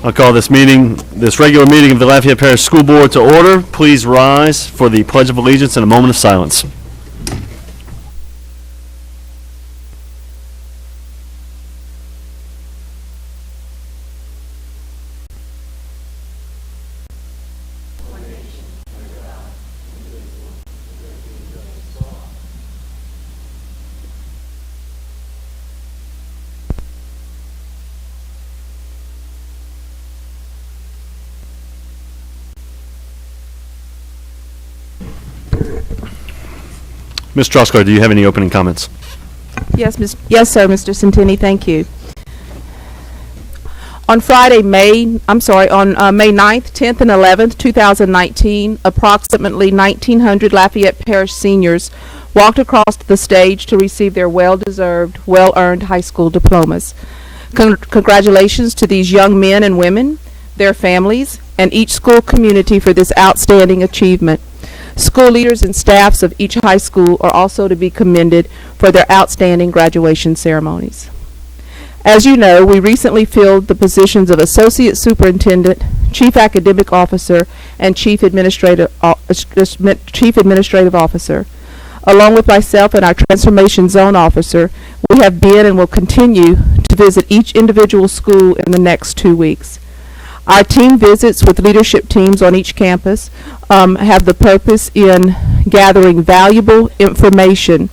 I'll call this regular meeting of the Lafayette Parish School Board to order. Please rise for the Pledge of Allegiance and a moment of silence. Ms. Troscar, do you have any opening comments? Yes, sir, Mr. Centini, thank you. On May 9th, 10th, and 11th, 2019, approximately 1,900 Lafayette Parish seniors walked across the stage to receive their well-deserved, well-earned high school diplomas. Congratulations to these young men and women, their families, and each school community for this outstanding achievement. School leaders and staffs of each high school are also to be commended for their outstanding graduation ceremonies. As you know, we recently filled the positions of Associate Superintendent, Chief Academic Officer, and Chief Administrative Officer. Along with myself and our Transformation Zone Officer, we have been and will continue to visit each individual school in the next 2 weeks. Our team visits with leadership teams on each campus have the purpose in gathering valuable information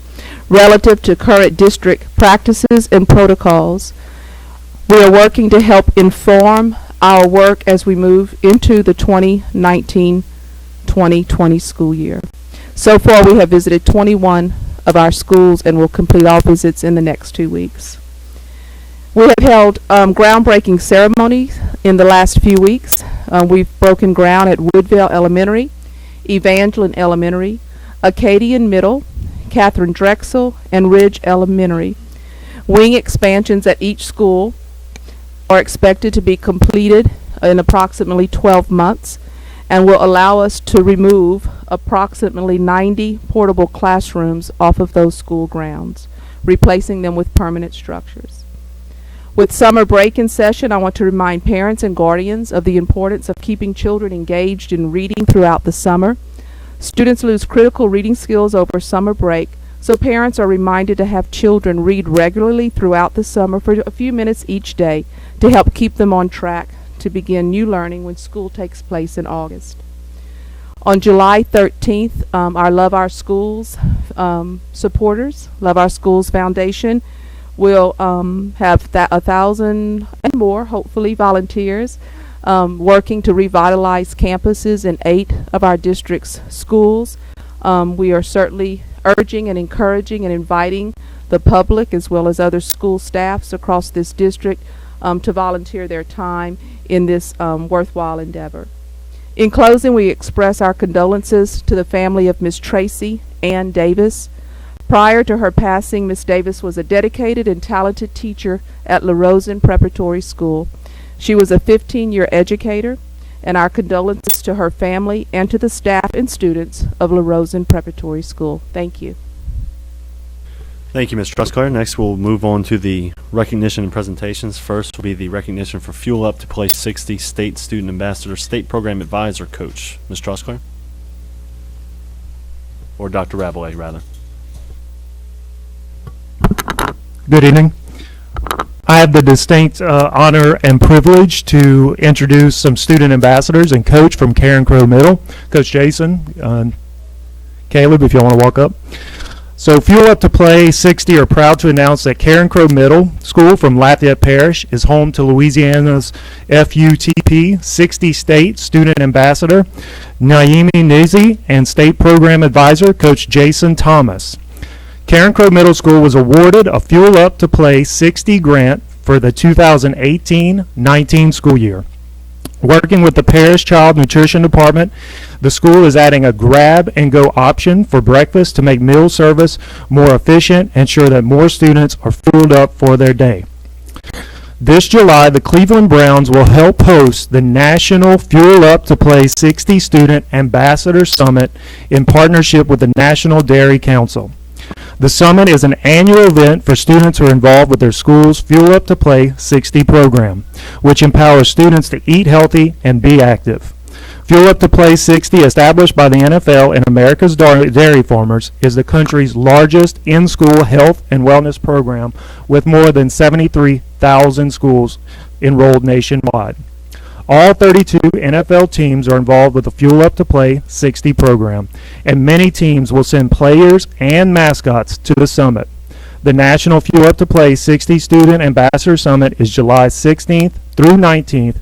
relative to current district practices and protocols. We are working to help inform our work as we move into the 2019-2020 school year. So far, we have visited 21 of our schools and will complete all visits in the next 2 weeks. We have held groundbreaking ceremonies in the last few weeks. We've broken ground at Woodville Elementary, Evangeline Elementary, Acadian Middle, Catherine Drexel, and Ridge Elementary. Wing expansions at each school are expected to be completed in approximately 12 months and will allow us to remove approximately 90 portable classrooms off of those school grounds, replacing them with permanent structures. With summer break in session, I want to remind parents and guardians of the importance of keeping children engaged in reading throughout the summer. Students lose critical reading skills over summer break, so parents are reminded to have children read regularly throughout the summer for a few minutes each day to help keep them on track to begin new learning when school takes place in August. On July 13th, our Love Our Schools supporters, Love Our Schools Foundation, will have 1,000 and more, hopefully, volunteers working to revitalize campuses in 8 of our district's schools. We are certainly urging and encouraging and inviting the public as well as other school staffs across this district to volunteer their time in this worthwhile endeavor. In closing, we express our condolences to the family of Miss Tracy Ann Davis. Prior to her passing, Ms. Davis was a dedicated and talented teacher at La Rosen Preparatory School. She was a 15-year educator, and our condolences to her family and to the staff and students of La Rosen Preparatory School. Thank you. Thank you, Ms. Troscar. Next, we'll move on to the recognition and presentations. First will be the recognition for Fuel Up to Play 60 State Student Ambassador, State Program Advisor Coach. Ms. Troscar? Or Dr. Rabelais, rather. Good evening. I have the distinct honor and privilege to introduce some student ambassadors and coach from Karen Crow Middle. Coach Jason, Caleb, if you want to walk up. So Fuel Up to Play 60 are proud to announce that Karen Crow Middle School from Lafayette Parish is home to Louisiana's FUTP 60 State Student Ambassador Naimi Nizi and State Program Advisor Coach Jason Thomas. Karen Crow Middle School was awarded a Fuel Up to Play 60 grant for the 2018-19 school year. Working with the Parish Child Nutrition Department, the school is adding a grab-and-go option for breakfast to make meal service more efficient and ensure that more students are fueled up for their day. This July, the Cleveland Browns will help host the National Fuel Up to Play 60 Student Ambassador Summit in partnership with the National Dairy Council. The Summit is an annual event for students who are involved with their school's Fuel Up to Play 60 program, which empowers students to eat healthy and be active. Fuel Up to Play 60, established by the NFL and America's Dairy Farmers, is the country's largest in-school health and wellness program with more than 73,000 schools enrolled nationwide. All 32 NFL teams are involved with the Fuel Up to Play 60 program, and many teams will send players and mascots to the summit. The National Fuel Up to Play 60 Student Ambassador Summit is July 16th through 19th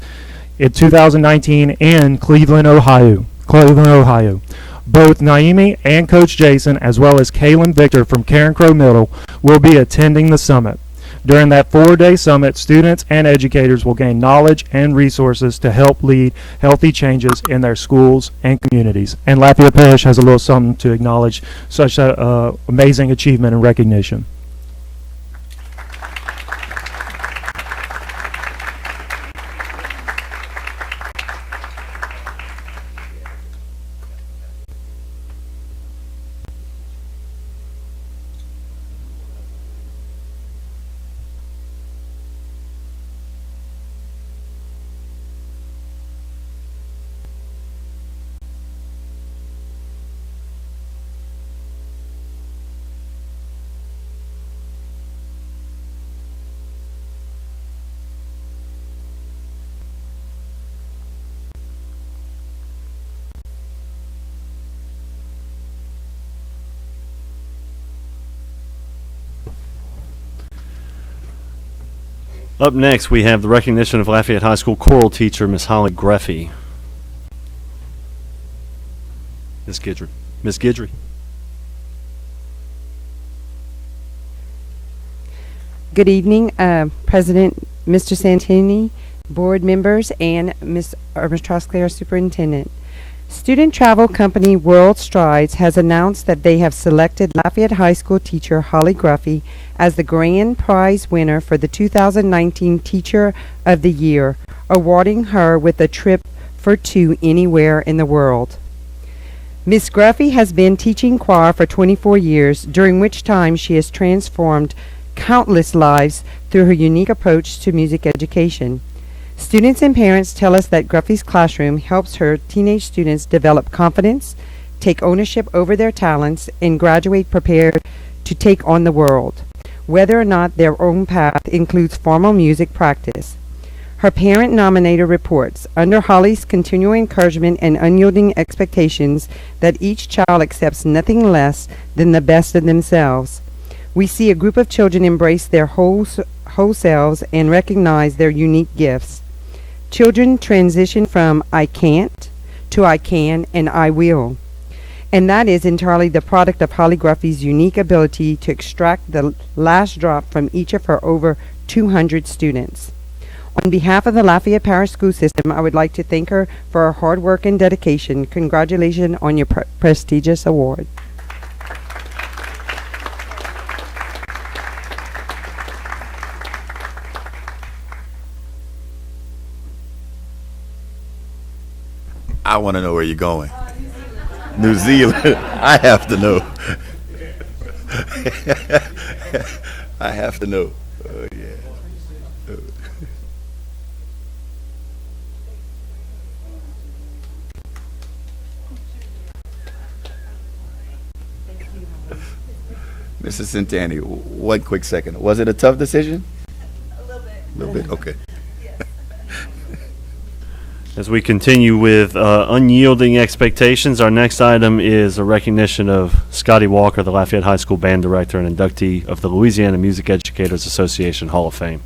in 2019 in Cleveland, Ohio. Both Naomi and Coach Jason, as well as Kaylin Victor from Karen Crow Middle, will be attending the summit. During that 4-day summit, students and educators will gain knowledge and resources to help lead healthy changes in their schools and communities. And Lafayette Parish has a little something to acknowledge such an amazing achievement and recognition. Up next, we have the recognition of Lafayette High School choral teacher, Miss Holly Greffy. Miss Guidry. Good evening, President Mr. Santini, board members, and Ms. Trosclair, Superintendent. Student travel company World Strides has announced that they have selected Lafayette High School teacher Holly Gruffy as the grand prize winner for the 2019 Teacher of the Year, awarding her with a trip for two anywhere in the world. Ms. Gruffy has been teaching choir for 24 years, during which time she has transformed countless lives through her unique approach to music education. Students and parents tell us that Gruffy's classroom helps her teenage students develop confidence, take ownership over their talents, and graduate prepared to take on the world, whether or not their own path includes formal music practice. Her parent nominator reports, under Holly's continual encouragement and unyielding expectations that each child accepts nothing less than the best of themselves, we see a group of children embrace their whole selves and recognize their unique gifts. Children transition from I can't to I can and I will. And that is entirely the product of Holly Gruffy's unique ability to extract the last drop from each of her over 200 students. On behalf of the Lafayette Parish School System, I would like to thank her for her hard work and dedication. Congratulations on your prestigious award. I want to know where you're going. New Zealand. I have to know. I have to know. Oh, yeah. Mrs. Santani, one quick second. Was it a tough decision? A little bit. A little bit? Okay. As we continue with unyielding expectations, our next item is a recognition of Scotty Walker, the Lafayette High School band director and inductee of the Louisiana Music Educators Association Hall of Fame.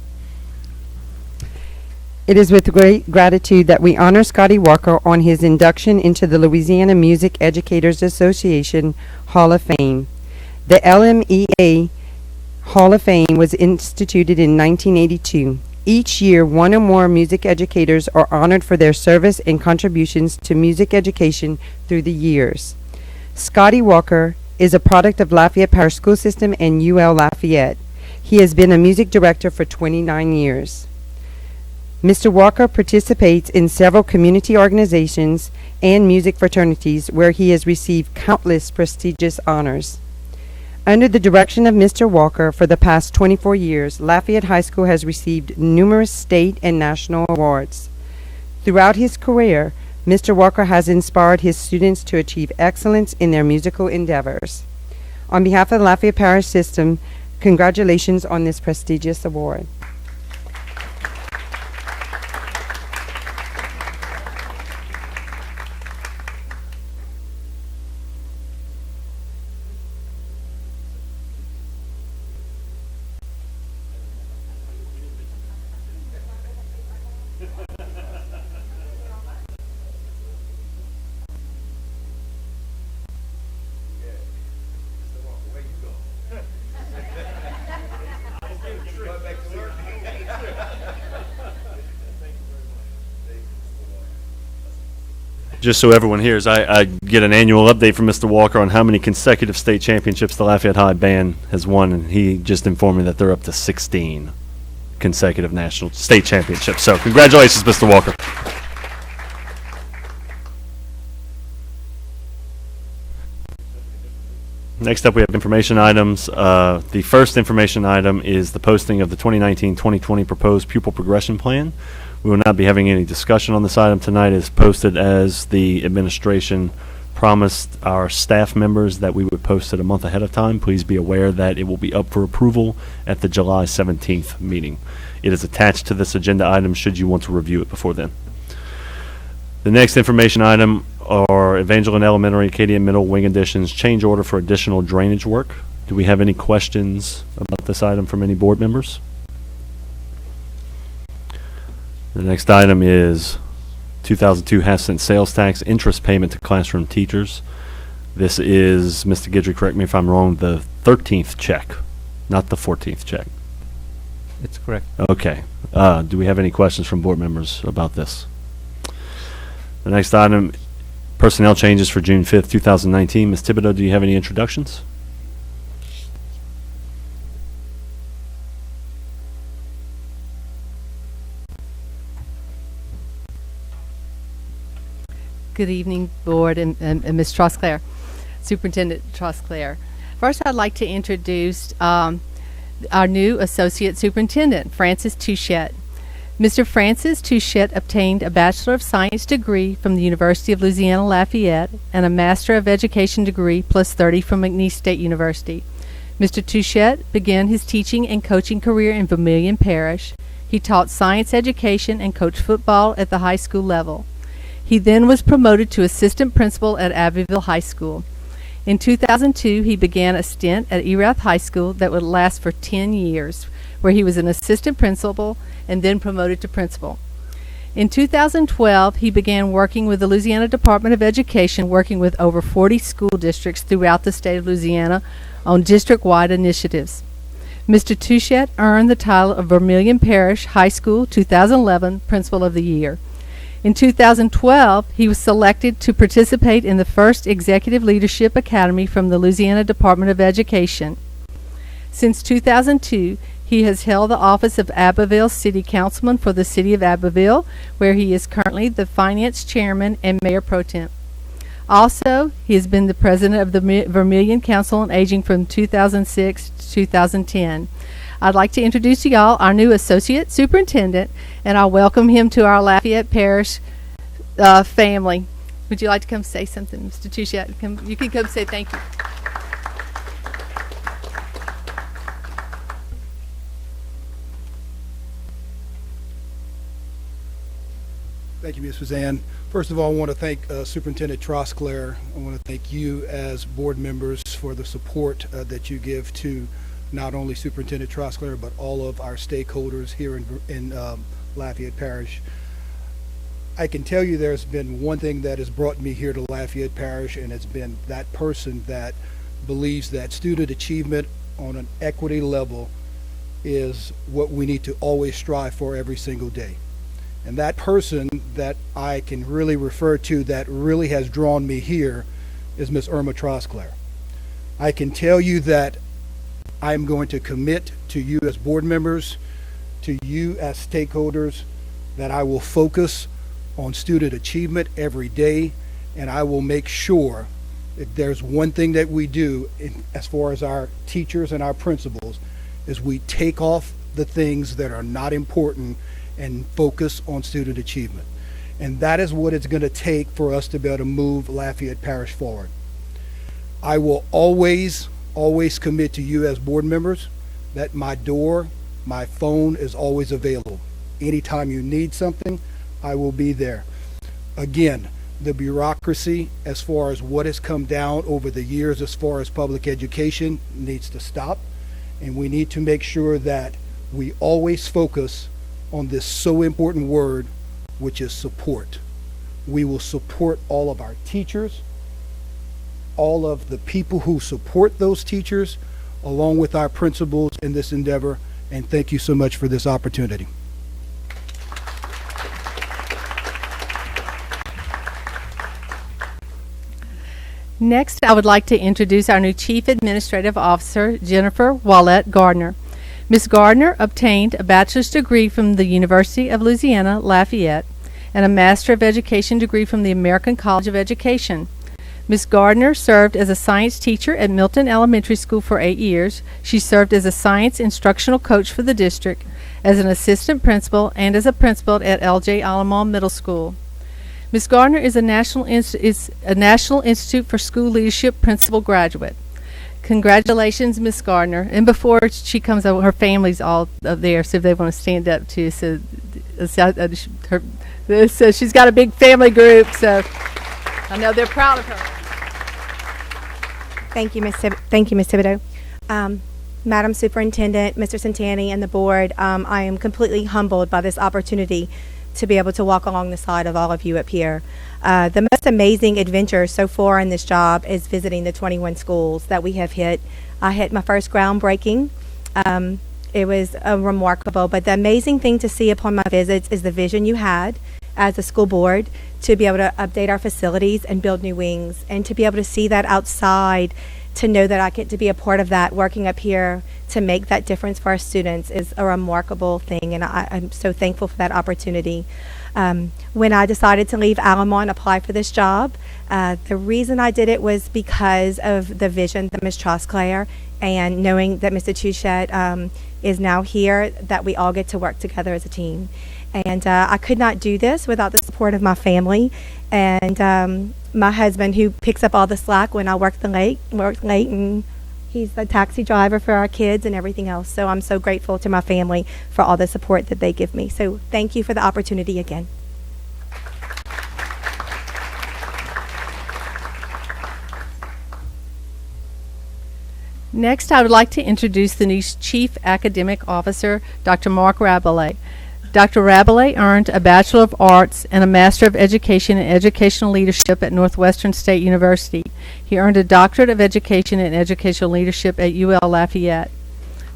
It is with great gratitude that we honor Scotty Walker on his induction into the Louisiana Music Educators Association Hall of Fame. The LMEA Hall of Fame was instituted in 1982. Each year, one or more music educators are honored for their service and contributions to music education through the years. Scotty Walker is a product of Lafayette Parish School System and UL Lafayette. He has been a music director for 29 years. Mr. Walker participates in several community organizations and music fraternities where he has received countless prestigious honors. Under the direction of Mr. Walker for the past 24 years, Lafayette High School has received numerous state and national awards. Throughout his career, Mr. Walker has inspired his students to achieve excellence in their musical endeavors. On behalf of the Lafayette Parish System, congratulations on this prestigious award. Just so everyone hears, I get an annual update from Mr. Walker on how many consecutive state championships the Lafayette High band has won, and he just informed me that they're up to 16 consecutive national state championships. So congratulations, Mr. Walker. Next up, we have information items. The first information item is the posting of the 2019-2020 proposed pupil progression plan. We will not be having any discussion on this item tonight. It's posted as the administration promised our staff members that we would post it a month ahead of time. Please be aware that it will be up for approval at the July 17th meeting. It is attached to this agenda item should you want to review it before then. The next information item are Evangeline Elementary, Acadian Middle wing additions, change order for additional drainage work. Do we have any questions about this item from any board members? The next item is 2002 half-cent sales tax interest payment to classroom teachers. This is, Mr. Guidry, correct me if I'm wrong, the 13th check, not the 14th check. It's correct. Okay. Do we have any questions from board members about this? The next item, personnel changes for June 5th, 2019. Ms. Thibodeau, do you have any introductions? Good evening, Board and Ms. Trosclair, Superintendent Trosclair. First, I'd like to introduce our new Associate Superintendent, Francis Touchette. Mr. Francis Touchette obtained a Bachelor of Science degree from the University of Louisiana Lafayette and a Master of Education degree plus 30 from McNeese State University. Mr. Touchette began his teaching and coaching career in Vermilion Parish. He taught science education and coached football at the high school level. He then was promoted to assistant principal at Abbeville High School. In 2002, he began a stint at Erath High School that would last for 10 years, where he was an assistant principal and then promoted to principal. In 2012, he began working with the Louisiana Department of Education, working with over 40 school districts throughout the state of Louisiana on district-wide initiatives. Mr. Touchette earned the title of Vermilion Parish High School 2011 Principal of the Year. In 2012, he was selected to participate in the first Executive Leadership Academy from the Louisiana Department of Education. Since 2002, he has held the office of Abbeville City Councilman for the City of Abbeville, where he is currently the Finance Chairman and Mayor Pro Tem. Also, he has been the President of the Vermilion Council on Aging from 2006 to 2010. I'd like to introduce to y'all our new Associate Superintendent, and I'll welcome him to our Lafayette Parish family. Would you like to come say something, Mr. Touchette? You can come say thank you. Thank you, Ms. Suzanne. First of all, I want to thank Superintendent Trosclair. I want to thank you as board members for the support that you give to not only Superintendent Trosclair, but all of our stakeholders here in Lafayette Parish. I can tell you there's been one thing that has brought me here to Lafayette Parish, and it's been that person that believes that student achievement on an equity level is what we need to always strive for every single day. And that person that I can really refer to that really has drawn me here is Ms. Irma Trosclair. I can tell you that I'm going to commit to you as board members, to you as stakeholders, that I will focus on student achievement every day, and I will make sure If there's one thing that we do as far as our teachers and our principals, is we take off the things that are not important and focus on student achievement. And that is what it's going to take for us to be able to move Lafayette Parish forward. I will always commit to you as board members that my door, my phone is always available. Anytime you need something, I will be there. Again, the bureaucracy as far as what has come down over the years as far as public education needs to stop. And we need to make sure that we always focus on this so important word, which is support. We will support all of our teachers, all of the people who support those teachers, along with our principals in this endeavor. And thank you so much for this opportunity. Next, I would like to introduce our new Chief Administrative Officer, Jennifer Wallette Gardner. Ms. Gardner obtained a bachelor's degree from the University of Louisiana, Lafayette, and a Master of Education degree from the American College of Education. Ms. Gardner served as a science teacher at Milton Elementary School for 8 years. She served as a science instructional coach for the district, as an assistant principal, and as a principal at L.J. Alamo Middle School. Ms. Gardner is a National Institute for School Leadership Principal graduate. Congratulations, Ms. Gardner. And before she comes over, her family's all up there, so if they want to stand up too. So she's got a big family group, so I know they're proud of her. Thank you, Ms. Thibodeau. Madam Superintendent, Mr. Santani, and the board, I am completely humbled by this opportunity to be able to walk along the side of all of you up here. The most amazing adventure so far in this job is visiting the 21 schools that we have hit. I hit my first groundbreaking. It was remarkable, but the amazing thing to see upon my visits is the vision you had as a school board to be able to update our facilities and build new wings, and to be able to see that outside, to know that I get to be a part of that, working up here to make that difference for our students is a remarkable thing, and I'm so thankful for that opportunity. When I decided to leave Alamo and apply for this job, the reason I did it was because of the vision that Ms. Trosclair, and knowing that Mr. Touchette is now here, that we all get to work together as a team. And I could not do this without the support of my family and my husband, who picks up all the slack when I work late, and he's the taxi driver for our kids and everything else. So I'm so grateful to my family for all the support that they give me. So thank you for the opportunity again. Next, I would like to introduce the new Chief Academic Officer, Dr. Mark Rabelais. Dr. Rabelais earned a Bachelor of Arts and a Master of Education in Educational Leadership at Northwestern State University. He earned a Doctorate of Education in Educational Leadership at UL Lafayette.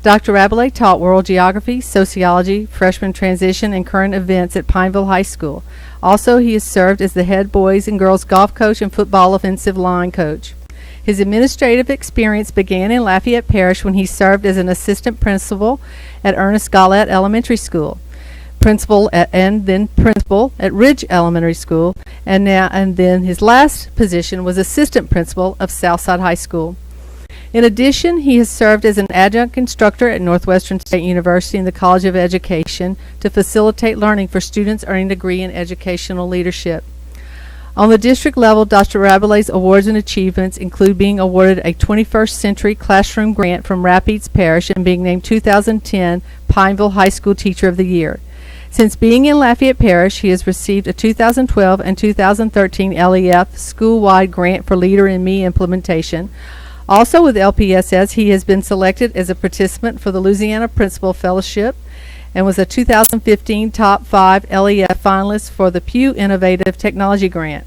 Dr. Rabelais taught world geography, sociology, freshman transition, and current events at Pineville High School. Also, he has served as the head boys and girls golf coach and football offensive line coach. His administrative experience began in Lafayette Parish when he served as an assistant principal at Ernest Gollette Elementary School, and then principal at Ridge Elementary School, and then his last position was assistant principal of Southside High School. In addition, he has served as an adjunct instructor at Northwestern State University in the College of Education to facilitate learning for students earning a degree in educational leadership. On the district level, Dr. Rabelais' awards and achievements include being awarded a 21st Century Classroom Grant from Rapides Parish and being named 2010 Pineville High School Teacher of the Year. Since being in Lafayette Parish, he has received a 2012 and 2013 LEF school-wide grant for Leader in Me implementation. Also with LPSS, he has been selected as a participant for the Louisiana Principal Fellowship and was a 2015 Top 5 LEF finalist for the Pew Innovative Technology Grant.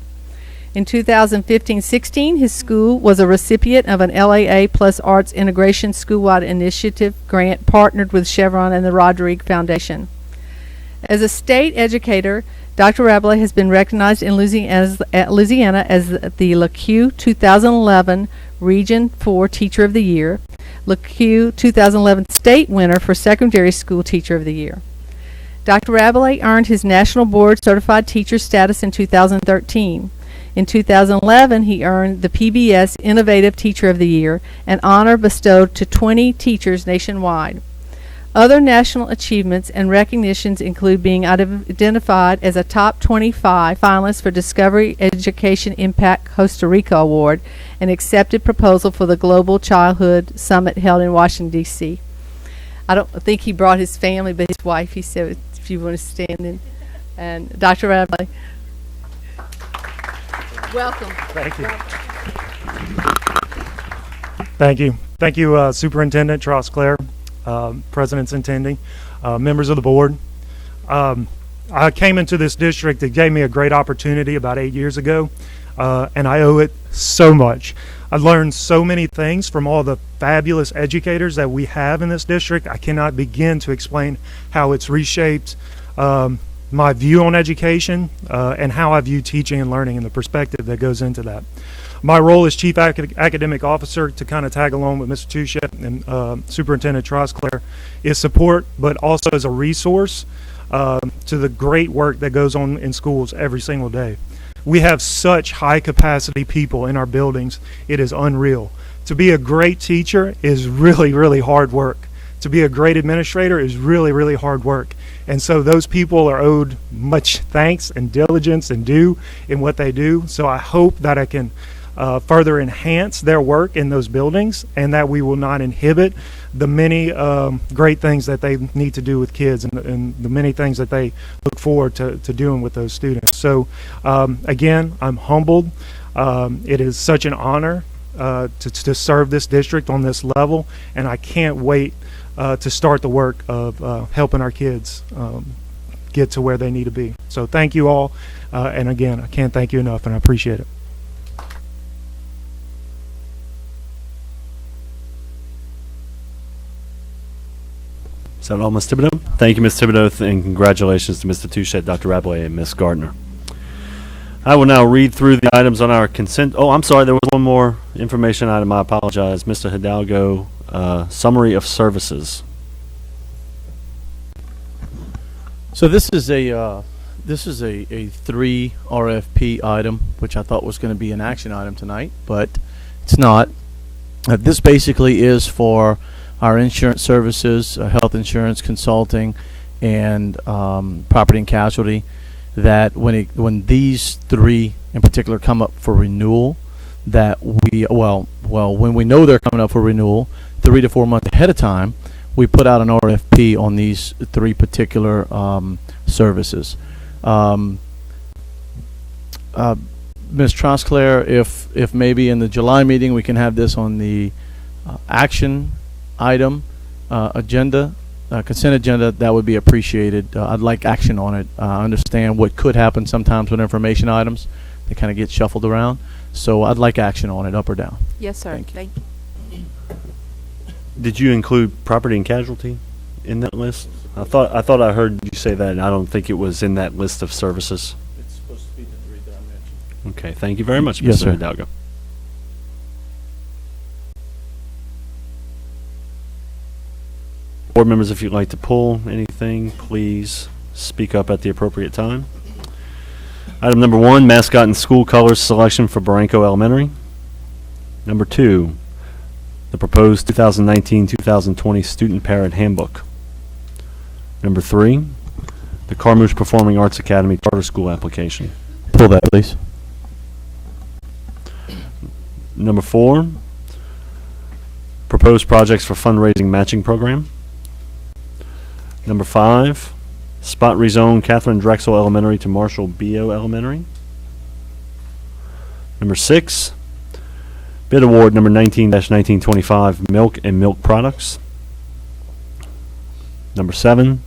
In 2015-16, his school was a recipient of an LAA Plus Arts Integration School-wide Initiative grant partnered with Chevron and the Rodrigue Foundation. As a state educator, Dr. Rabelais has been recognized in Louisiana as the LaQ 2011 Region 4 Teacher of the Year, LaQ 2011 State Winner for Secondary School Teacher of the Year. Dr. Rabelais earned his National Board Certified Teacher status in 2013. In 2011, he earned the PBS Innovative Teacher of the Year, an honor bestowed to 20 teachers nationwide. Other national achievements and recognitions include being identified as a top 25 finalist for Discovery Education Impact Costa Rica Award, an accepted proposal for the Global Childhood Summit held in Washington, D.C. I don't think he brought his family, but his wife, he said, if you want to stand in. And Dr. Radley. Welcome. Thank you. Thank you. Thank you, Superintendent Trosclair, President Centendi, members of the board. I came into this district. It gave me a great opportunity about 8 years ago, and I owe it so much. I learned so many things from all the fabulous educators that we have in this district. I cannot begin to explain how it's reshaped my view on education and how I view teaching and learning and the perspective that goes into that. My role as Chief Academic Officer, to kind of tag along with Mr. Touchette and Superintendent Trosclair, is support, but also as a resource to the great work that goes on in schools every single day. We have such high capacity people in our buildings, it is unreal. To be a great teacher is really, really hard work. To be a great administrator is really, really hard work. And so those people are owed much thanks and diligence and due in what they do. So I hope that I can further enhance their work in those buildings, and that we will not inhibit the many great things that they need to do with kids, and the many things that they look forward to doing with those students. So again, I'm humbled. It is such an honor to serve this district on this level, and I can't wait to start the work of helping our kids get to where they need to be. So thank you all, and again, I can't thank you enough, and I appreciate it. Is that all, Ms. Thibodeau? Thank you, Ms. Thibodeau, and congratulations to Mr. Touchette, Dr. Rabelais, and Ms. Gardner. I will now read through the items on our consent. Oh, I'm sorry, there was one more information item. I apologize. Mr. Hidalgo, summary of services. So this is a 3 RFP item, which I thought was going to be an action item tonight, but it's not. This basically is for our insurance services, health insurance, consulting, and property and casualty. That when these 3 in particular come up for renewal, that when we know they're coming up for renewal 3 to 4 months ahead of time, we put out an RFP on these 3 particular services. Ms. Trosclair, if maybe in the July meeting we can have this on the action item agenda, consent agenda, that would be appreciated. I'd like action on it. I understand what could happen sometimes with information items. They kind of get shuffled around. So I'd like action on it, up or down. Yes, sir. Thank you. Did you include property and casualty in that list? I thought I heard you say that, and I don't think it was in that list of services. It's supposed to be the 3 that I mentioned. Okay, thank you very much, Yes, Mr. sir. Hidalgo. Board members, if you'd like to pull anything, please speak up at the appropriate time. Item number 1, mascot and school colors selection for Barranco Elementary. Number 2, the proposed 2019-2020 student parent handbook. Number 3, the Carmouche Performing Arts Academy charter school application. Pull that, please. Number 4, proposed projects for fundraising matching program. Number 5, spot rezone Catherine Drexel Elementary to Marshall B.O. Elementary. Number 6, bid award number 19-1925 milk and milk products. Number 7,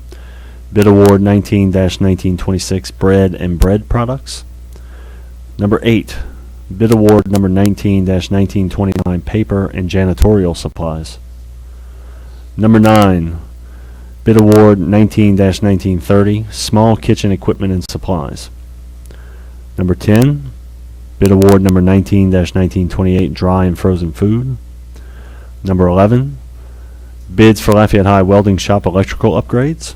bid award 19-1926 bread and bread products. Number 8, bid award number 19-1929 paper and janitorial supplies. Number 9, bid award 19-1930 small kitchen equipment and supplies. Number 10, bid award number 19-1928 dry and frozen food. Number 11, bids for Lafayette High welding shop electrical upgrades.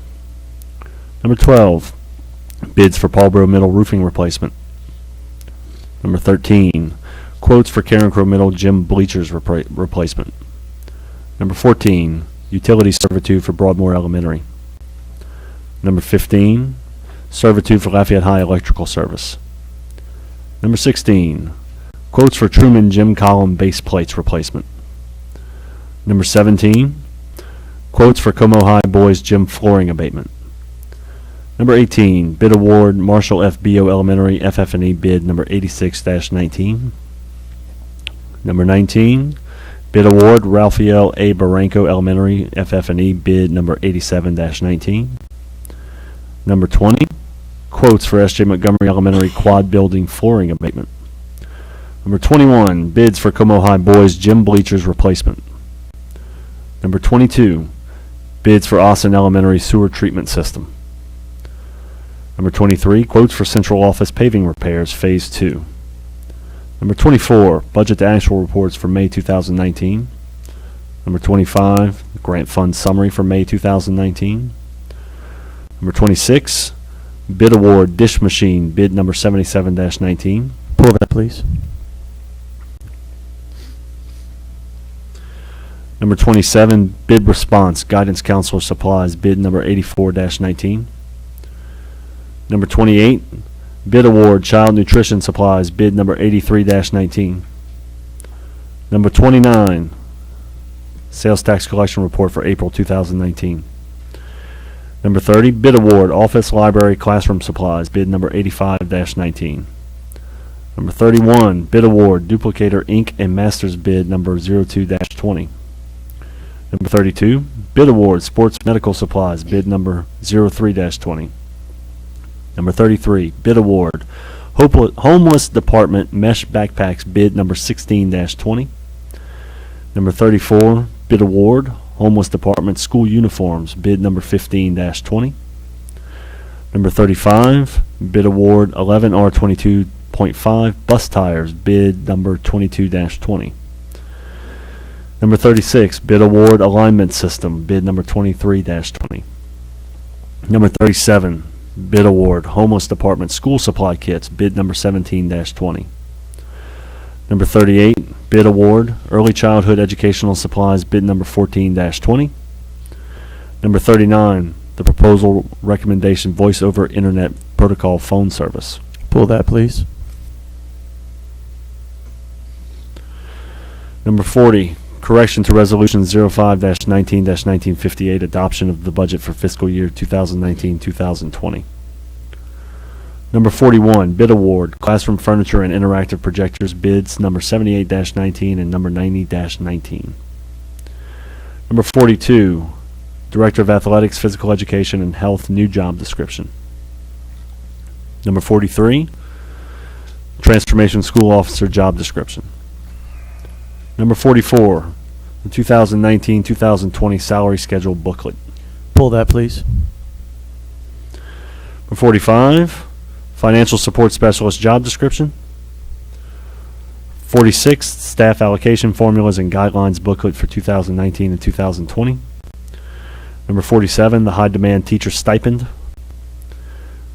Number 12, bids for Paulboro Middle roofing replacement. Number 13, quotes for Karen Crow Middle gym bleachers replacement. Number 14, utility servitude for Broadmoor Elementary. Number 15, servitude for Lafayette High electrical service. Number 16, quotes for Truman gym column base plates replacement. Number 17, quotes for Como High boys gym flooring abatement. Number 18, bid award Marshall F. Bio Elementary FF&E bid number 86-19. Number 19, bid award Raphael A. Barranco Elementary FF&E bid number 87-19. Number 20, quotes for S.J. Montgomery Elementary quad building flooring abatement. Number 21, bids for Como High boys gym bleachers replacement. Number 22, bids for Austin Elementary sewer treatment system. Number 23, quotes for central office paving repairs, Phase 2. Number 24, budget to actual reports for May 2019. Number 25, grant fund summary for May 2019. Number 26, bid award dish machine, bid number 77-19. Pull that, please. Number 27, bid response, guidance counselor supplies, bid number 84-19. Number 28, bid award child nutrition supplies, bid number 83-19. Number 29, sales tax collection report for April 2019. Number 30, bid award office library classroom supplies, bid number 85-19. Number 31, bid award duplicator ink and master's bid number 02-20. Number 32, bid award sports medical supplies, bid number 03-20. Number 33, bid award homeless department mesh backpacks, bid number 16-20. Number 34, bid award homeless department school uniforms, bid number 15-20. Number 35, bid award 11R22.5 bus tires, bid number 22-20. Number 36, bid award alignment system, bid number 23-20. Number 37, bid award homeless department school supply kits, bid number 17-20. Number 38, bid award early childhood educational supplies, bid number 14-20. Number 39, the proposal recommendation voice over internet protocol phone service. Pull that, please. Number 40, correction to resolution 05-19-1958, adoption of the budget for fiscal year 2019-2020. Number 41, bid award classroom furniture and interactive projectors, bids number 78-19 and number 90-19. Number 42, director of athletics, physical education, and health, new job description. Number 43, transformation school officer job description. Number 44, the 2019-2020 salary schedule booklet. Pull that, please. Number 45, financial support specialist job description. 46, staff allocation formulas and guidelines booklet for 2019 and 2020. Number 47, the high demand teacher stipend.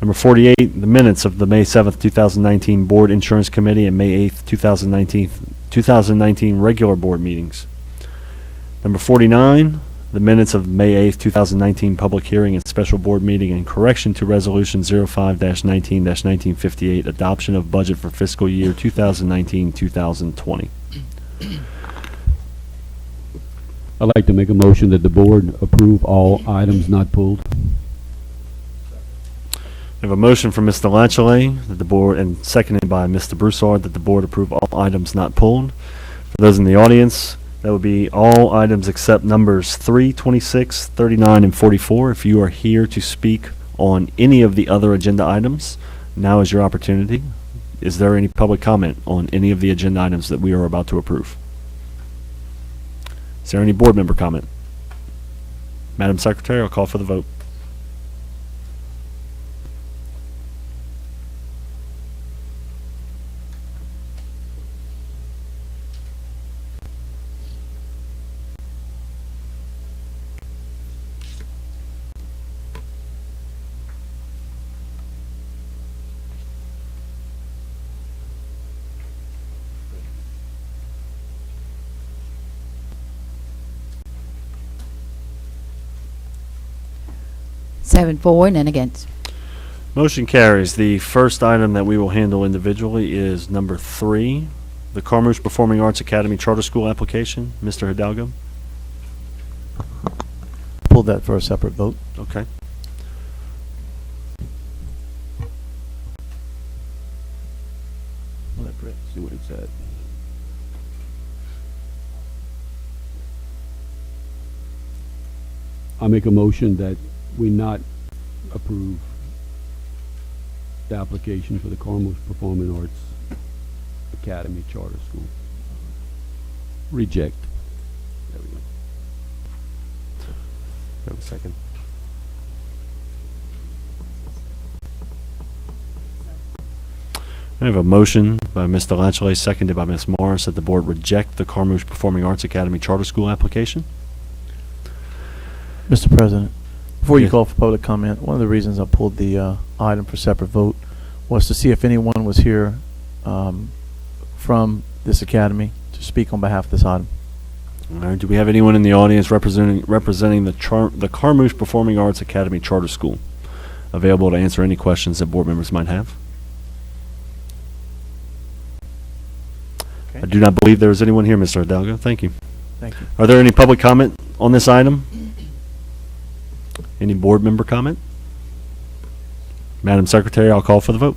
Number 48, the minutes of the May 7th, 2019 Board Insurance Committee and May 8th, 2019 regular board meetings. Number 49, the minutes of May 8th, 2019 public hearing and special board meeting and correction to resolution 05-19-1958, adoption of budget for fiscal year 2019-2020. I'd like to make a motion that the board approve all items not pulled. We have a motion from Mr. Latchley that the board, and seconded by Mr. Broussard, that the board approve all items not pulled. For those in the audience, that would be all items except numbers 3, 26, 39, and 44. If you are here to speak on any of the other agenda items, now is your opportunity. Is there any public comment on any of the agenda items that we are about to approve? Is there any board member comment? Madam Secretary, I'll call for the vote. 7-4, none against. Motion carries. The first item that we will handle individually is number 3, the Carmouche Performing Arts Academy Charter School application. Mr. Hidalgo? Pulled that for a separate vote. Okay. See what it's at. I make a motion that we not approve the application for the Carmouche Performing Arts Academy Charter School. Reject. There we go. Have a second. I have a motion by Mr. Latchley, seconded by Ms. Morris, that the board reject the Carmouche Performing Arts Academy Charter School application. Mr. President, before you Yes. call for public comment, one of the reasons I pulled the item for separate vote was to see if anyone was here from this academy to speak on behalf of this item. All right, do we have anyone in the audience representing the Carmouche Performing Arts Academy Charter School available to answer any questions that board members might have? Okay. I do not believe there is anyone here, Mr. Hidalgo. Thank you. Thank you. Are there any public comment on this item? Any board member comment? Madam Secretary, I'll call for the vote.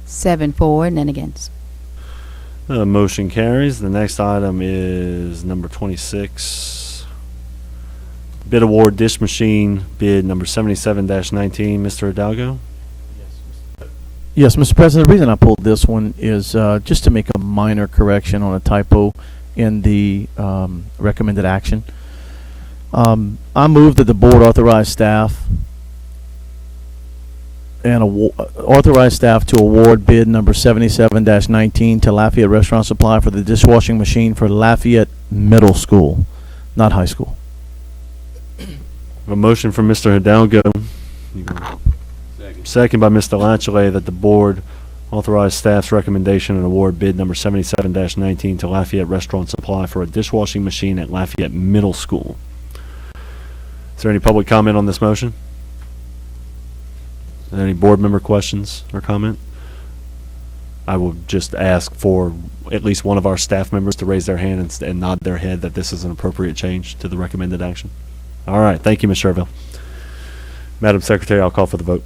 Seven, 4, none against. Motion carries. The next item is number 26. Bid award dish machine bid number 77-19. Mr. Hidalgo? Yes, Mr. President, the reason I pulled this one is just to make a minor correction on a typo in the recommended action. I move that the board authorize staff and authorize staff to award bid number 77-19 to Lafayette Restaurant Supply for the dishwashing machine for Lafayette Middle School, not high school. A motion from Mr. Hidalgo. Second by Mr. Latchley, that the board authorize staff's recommendation and award bid number 77-19 to Lafayette Restaurant Supply for a dishwashing machine at Lafayette Middle School. Is there any public comment on this motion? Are there any board member questions or comment? I will just ask for at least one of our staff members to raise their hand and nod their head that this is an appropriate change to the recommended action. All right. Thank you, Ms. Sherville. Madam Secretary, I'll call for the vote.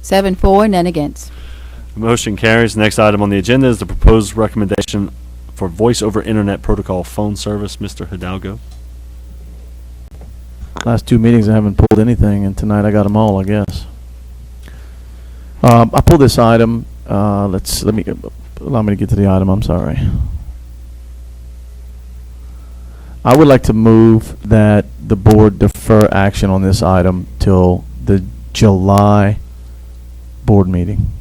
Seven, 4, none against. Motion carries. Next item on the agenda is the proposed recommendation for voice over internet protocol phone service. Mr. Hidalgo. Last two meetings I haven't pulled anything, and tonight I got them all, I guess. I pulled this item. Allow me to get to the item. I'm sorry. I would like to move that the board defer action on this item till the July board meeting.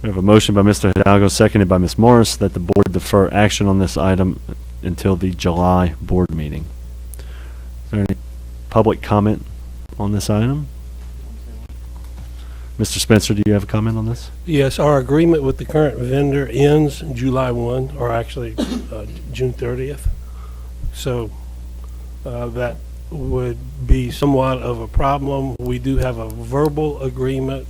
We have a motion by Mr. Hidalgo, seconded by Ms. Morris, that the board defer action on this item until the July board meeting. Is there any public comment on this item? Mr. Spencer, do you have a comment on this? Yes, our agreement with the current vendor ends July 1, or actually June 30th. So that would be somewhat of a problem. We do have a verbal agreement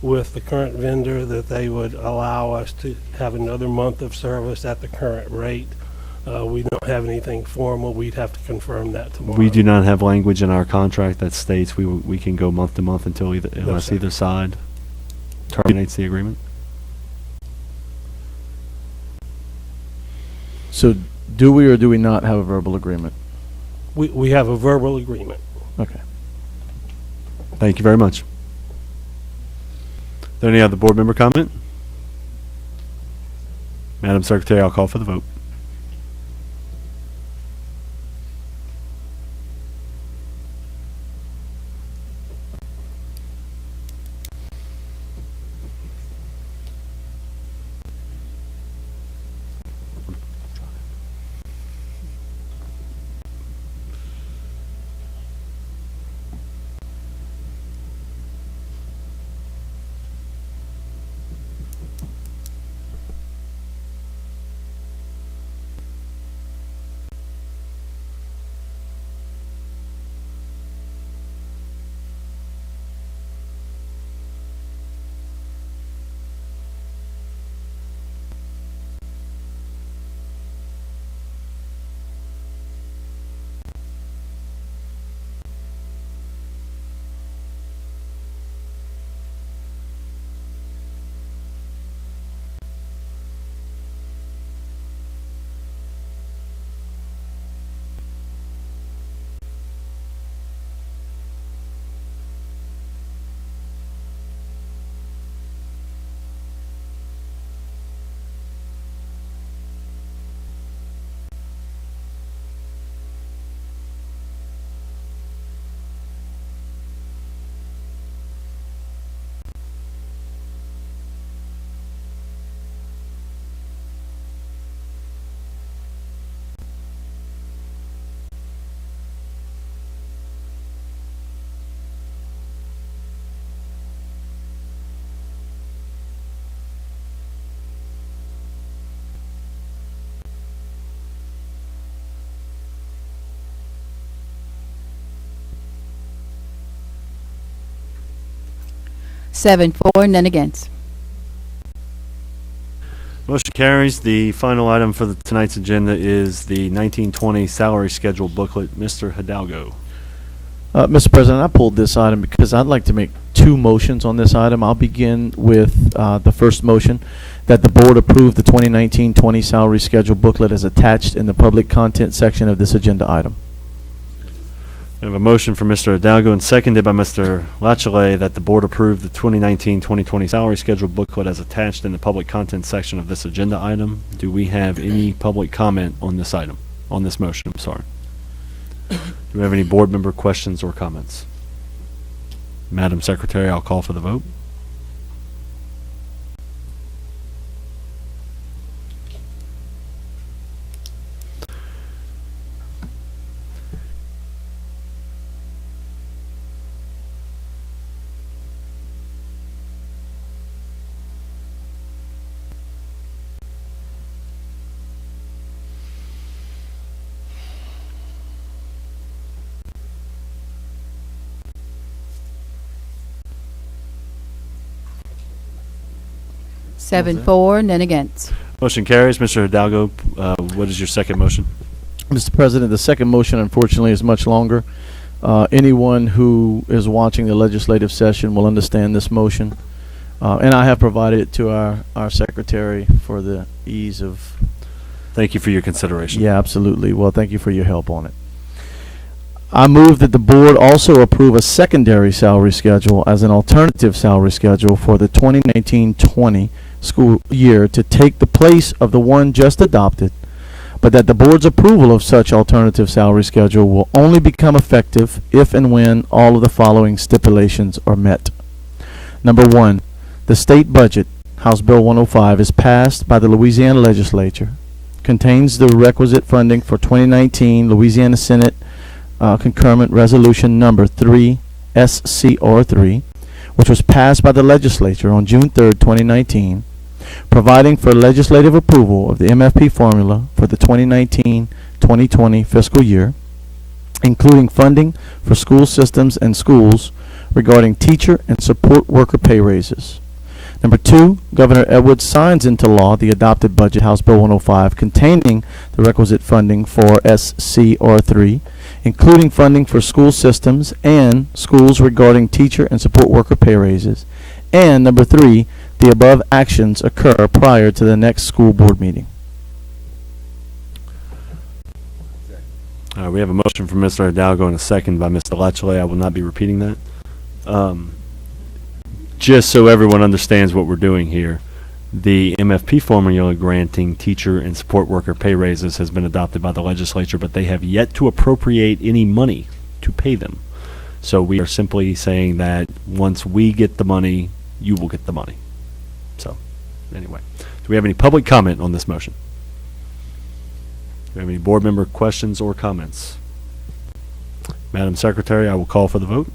with the current vendor that they would allow us to have another month of service at the current rate. We don't have anything formal. We'd have to confirm that tomorrow. We do not have language in our contract that states we can go month to month until unless sir. either side terminates the agreement. So do we or do we not have a verbal agreement? We have a verbal agreement. Okay. Thank you very much. Is there any other board member comment? Madam Secretary, I'll call for the vote. Seven for, none against. Motion carries. The final item for tonight's agenda is the 1920 salary schedule booklet. Mr. Hidalgo. Mr. President, I pulled this item because I'd like to make two motions on this item. I'll begin with the first motion, that the board approve the 2019-20 salary schedule booklet as attached in the public content section of this agenda item. We have a motion from Mr. Hidalgo and seconded by Mr. Lachelet that the board approve the 2019-2020 salary schedule booklet as attached in the public content section of this agenda item. Do we have any public comment on this item, on this motion? I'm sorry. Do we have any board member questions or comments? Madam Secretary, I'll call for the vote. Seven that? for, none against. Motion carries. Mr. Hidalgo, what is your second motion? Mr. President, the second motion, unfortunately, is much longer. Anyone who is watching the legislative session will understand this motion. And I have provided it to our secretary for the ease of... Thank you for your consideration. Yeah, absolutely. Well, thank you for your help on it. I move that the board also approve a secondary salary schedule as an alternative salary schedule for the 2019-20 school year to take the place of the one just adopted, but that the board's approval of such alternative salary schedule will only become effective if and when all of the following stipulations are met. Number one, the state budget, House Bill 105, is passed by the Louisiana legislature, contains the requisite funding for 2019 Louisiana Senate concurrent resolution number 3 SCR3, which was passed by the legislature on June 3rd, 2019, providing for legislative approval of the MFP formula for the 2019-2020 fiscal year. including funding for school systems and schools regarding teacher and support worker pay raises. Number 2, Governor Edwards signs into law the adopted budget, House Bill 105, containing the requisite funding for SCR3, including funding for school systems and schools regarding teacher and support worker pay raises. And number 3, the above actions occur prior to the next school board meeting. We have a motion from Mr. Hidalgo and a second by Mr. Latchley. I will not be repeating that. Just so everyone understands what we're doing here, the MFP formula granting teacher and support worker pay raises has been adopted by the legislature, but they have yet to appropriate any money to pay them. So we are simply saying that once we get the money, you will get the money. So, anyway, do we have any public comment on this motion? Do we have any board member questions or comments? Madam Secretary, I will call for the vote.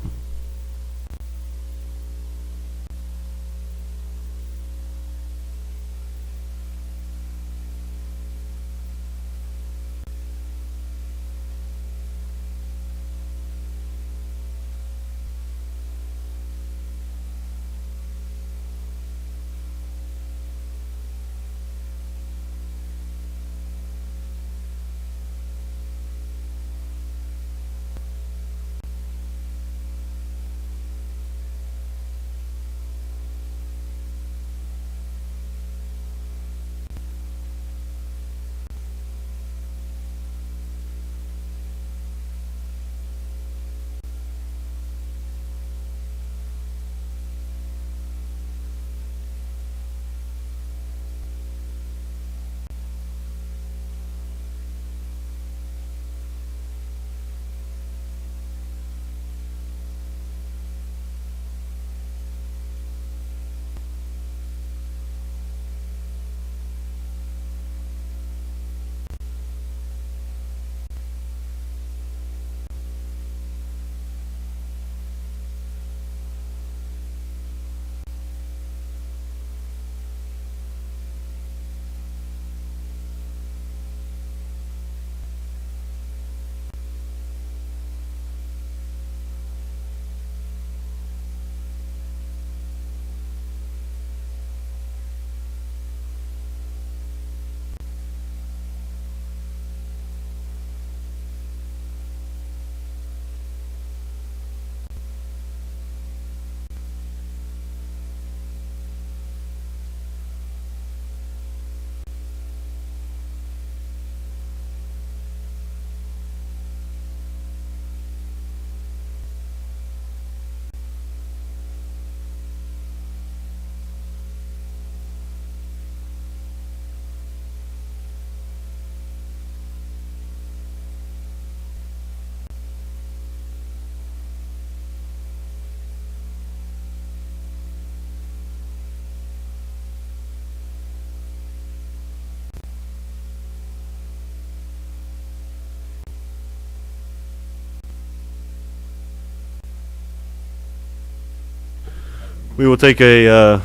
We will take a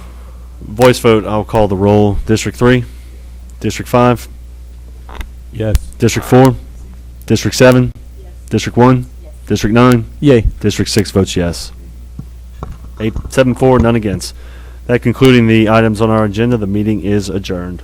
voice vote. I'll call the roll. District 3, District 5, Yes. District 4, District 7, District 1, District 9, Yay. District 6 votes yes. 8, 7, 4, none against. That concluding the items on our agenda, the meeting is adjourned.